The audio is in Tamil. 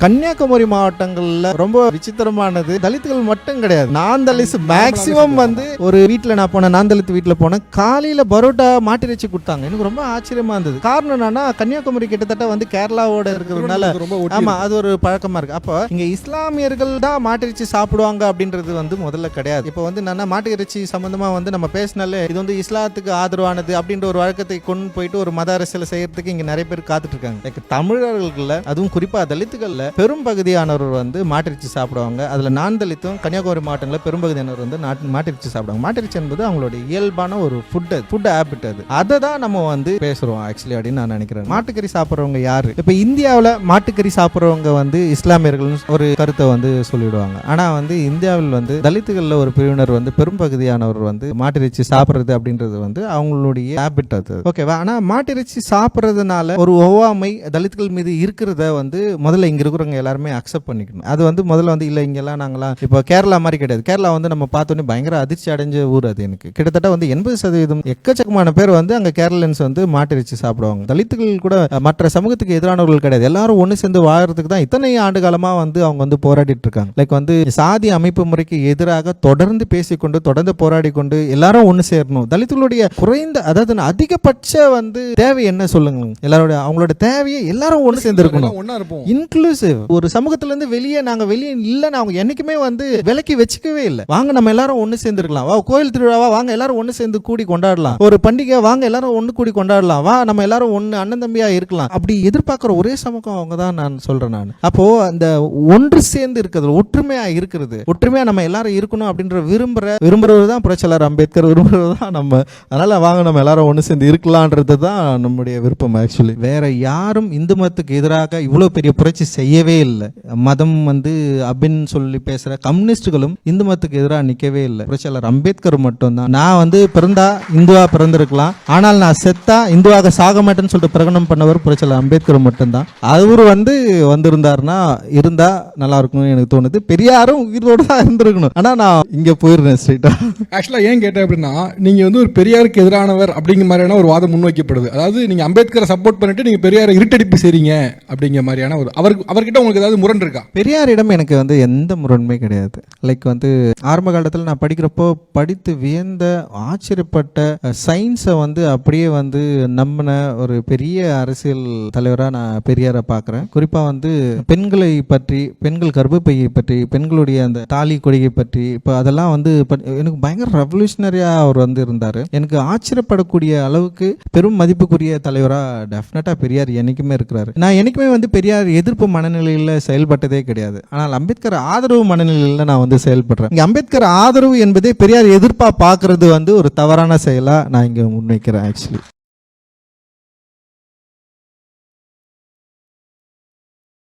கன்னியாகுமரி மாவட்டங்கள்ல ரொம்ப விசித்திரமானது தலித்துகள் மட்டும் கிடையாது. நான் தலித் மேக்சிமம் வந்து ஒரு வீட்டுல நான் போனேன், நான் தலித் வீட்டுல போனேன், காலையில பரோட்டா மாட்டிறைச்சி கொடுத்தாங்க. எனக்கு ரொம்ப ஆச்சரியமா இருந்தது. காரணம் என்னன்னா, கன்னியாகுமரி கிட்டத்தட்ட வந்து கேரளாவோட இருக்கிறதுனால ஆமா அது ஒரு பழக்கமா இருக்கு. அப்போ இங்க இஸ்லாமியர்கள் தான் மாட்டிறைச்சி சாப்பிடுவாங்க அப்படின்றது வந்து முதல்ல கிடையாது. இப்போ வந்து நான் மாட்டு இறைச்சி சம்பந்தமா வந்து நம்ம பேசினாலே இது வந்து இஸ்லாத்துக்கு ஆதரவானது அப்படின்ற ஒரு வழக்கத்தை கொண்டு போயிட்டு ஒரு மத அரசியல் செய்யறதுக்கு இங்க நிறைய பேர் காத்துட்டு இருக்காங்க. தமிழர்கள்ல அதுவும் குறிப்பா தலித்துகள்ல பெரும் பகுதியானவர் வந்து மாட்டிறைச்சி சாப்பிடுவாங்க. அதுல நான் தலித்தும் கன்னியாகுமரி மாவட்டங்களில் பெரும்பகுதியானவர் வந்து மாட்டிறைச்சி சாப்பிடுவாங்க. மாட்டிறைச்சி என்பது அவங்களுடைய இயல்பான ஒரு ஃபுட் ஹேபிட். அதை தான் நம்ம வந்து பேசுறோம் ஆக்சுவலி அப்படின்னு நான் நினைக்கிறேன். மாட்டுக்கறி சாப்பிட்றவங்க யாரு? இப்ப இந்தியாவில் மாட்டுக்கறி சாப்பிட்றவங்க வந்து இஸ்லாமியர்கள் ஒரு கருத்தை வந்து சொல்லிடுவாங்க. ஆனா வந்து இந்தியாவில் வந்து தலித்துகள்ல ஒரு பிரிவினர் வந்து பெரும்பகுதியானவர் வந்து மாட்டிறைச்சி சாப்பிட்றது அப்படின்றது வந்து அவங்களுடைய ஹேபிட் அது. ஓகேவா? ஆனா மாட்டிறைச்சி சாப்பிட்றதுனால ஒரு ஒவ்வாமை தலித்துகள் மீது இருக்கிறத வந்து முதல்ல இங்க இருக்கிறவங்க எல்லாருமே அக்செப்ட் பண்ணிக்கணும். அது வந்து முதல்ல வந்து இல்ல இங்கெல்லாம் நாங்களாம் இப்போ கேரளா மாதிரி கிடையாது. கேரளா வந்து நம்ம பார்த்தோன்னே பயங்கர அதிர்ச்சி அடைஞ்ச ஊர் அது. எனக்கு கிட்டத்தட்ட வந்து 80% எக்கச்சக்கமான பேர் வந்து அங்க கேரளன்ஸ் வந்து மாட்டிறைச்சி சாப்பிடுவாங்க. தலித்துகள் கூட மற்ற சமூகத்துக்கு எதிரானவர்கள் கிடையாது. எல்லாரும் ஒன்று சேர்ந்து வாழறதுக்கு தான் இத்தனை ஆண்டு காலமா வந்து அவங்க வந்து போராடிட்டு இருக்காங்க. லைக் வந்து சாதி அமைப்பு முறைக்கு எதிராக தொடர்ந்து பேசிக்கொண்டு தொடர்ந்து போராடி கொண்டு எல்லாரும் ஒன்று சேரணும். தலித்துகளுடைய குறைந்த அதாவது அதிகபட்ச வந்து தேவை என்ன சொல்லுங்க? எல்லாரோட அவங்களோட தேவையை எல்லாரும் ஒன்று சேர்ந்து இருக்கணும். இன்க்ளூசிவ் ஒரு சமூகத்துல இருந்து நாங்க வெளியே இல்லன்னு அவங்க என்னைக்குமே வந்து விலக்கி வச்சுக்கவே இல்லை. வாங்க நம்ம எல்லாரும் ஒண்ணு சேர்ந்து இருக்கலாம். வா கோயில் திருவிழாவா வாங்க எல்லாரும் ஒண்ணு சேர்ந்து கூடி கொண்டாடலாம். ஒரு பண்டிகை வாங்க எல்லாரும் ஒண்ணு கூடி கொண்டாடலாம். வா நம்ம எல்லாரும் ஒண்ணு அண்ணன் தம்பியா இருக்கலாம். அப்படி எதிர்பார்க்கிற ஒரே சமூகம் அவங்க தான் நான் சொல்றேன். நான் அப்போ அந்த ஒன்று சேர்ந்து இருக்கிறது, ஒற்றுமையா இருக்கிறது, ஒற்றுமையா நம்ம எல்லாரும் இருக்கணும் அப்படின்ற விரும்புறது தான் புரட்சியாளர் அம்பேத்கர், விரும்புறது தான் நம்ம. அதனால வாங்க நம்ம எல்லாரும் ஒண்ணு சேர்ந்து இருக்கலாம்ன்றது தான் நம்முடைய விருப்பம். ஆக்சுவலி வேற யாரும் இந்து மதத்துக்கு எதிராக இவ்வளவு பெரிய புரட்சி செய்யவே இல்லை. மதம் வந்து அப்படின்னு சொல்லி பேசுற கம்யூனிஸ்டுகளும் இந்து மதத்துக்கு எதிராக நிக்கவே இல்லை. புரட்சியாளர் அம்பேத்கர் மட்டும் தான். நான் வந்து பிறந்தா இந்துவா பிறந்திருக்கலாம், ஆனால் நான் செத்தா இந்துவாக சாக மாட்டேன்னு சொல்லிட்டு பிரகடனம் பண்ணவர் புரட்சியாளர் அம்பேத்கர் மட்டும்தான். அவரு வந்து வந்திருந்தாருன்னா இருந்தா நல்லா இருக்கும்னு எனக்கு தோணுது. பெரியாரும் உயிரோடு தான் இருந்திருக்கணும். ஆனா நான் இங்க போயிருந்தேன் ஸ்ட்ரைட்டா. ஆக்சுவலா ஏன் கேட்டேன் அப்படின்னா, நீங்க வந்து ஒரு பெரியாருக்கு எதிரானவர் அப்படிங்கிற மாதிரியான ஒரு வாதம் முன்வைக்கப்படுது. அதாவது நீங்க அம்பேத்கரை சப்போர்ட் பண்ணிட்டு நீங்க பெரியாரை இருட்டடிப்பு செய்றீங்க அப்படிங்கிற மாதிரியான ஒரு அவர்கிட்ட உங்களுக்கு ஏதாவது முரண் இருக்கா? பெரியாரிடம் எனக்கு வந்து எந்த முரண்மை கிடையாது. லைக் வந்து ஆரம்ப காலத்தில் நான் படிக்கிறப்போ படித்து வியந்த ஆச்சரியப்பட்ட சயின்ஸை வந்து அப்படியே வந்து நம்பின ஒரு பெரிய அரசியல் தலைவராக நான் பெரியாரை பார்க்குறேன். குறிப்பாக வந்து பெண்களை பற்றி, பெண்கள் கர்ப்பப்பையை பற்றி, பெண்களுடைய அந்த தாலி கொடியை பற்றி, இப்போ அதெல்லாம் வந்து எனக்கு பயங்கர ரெவல்யூஷனரியாக அவர் வந்து இருந்தார். எனக்கு ஆச்சரியப்படக்கூடிய அளவுக்கு பெரும் மதிப்புக்குரிய தலைவராக டெஃபினட்டாக பெரியார் என்னைக்குமே இருக்கிறாரு. நான் என்னைக்குமே வந்து பெரியார் எதிர்ப்பு மனநிலையில் செயல்பட்டதே கிடையாது. ஆனால் அம்பேத்கர் ஆதரவு மனநிலையில் நான் வந்து செயல்படுறேன். இங்க அம்பேத்கர் ஆதரவு என்பதே பெரியார் எதிர்ப்பா பார்க்கறது வந்து ஒரு தவறான செயலா நான் இங்க முன்வைக்கிறேன் ஆக்சுவலி.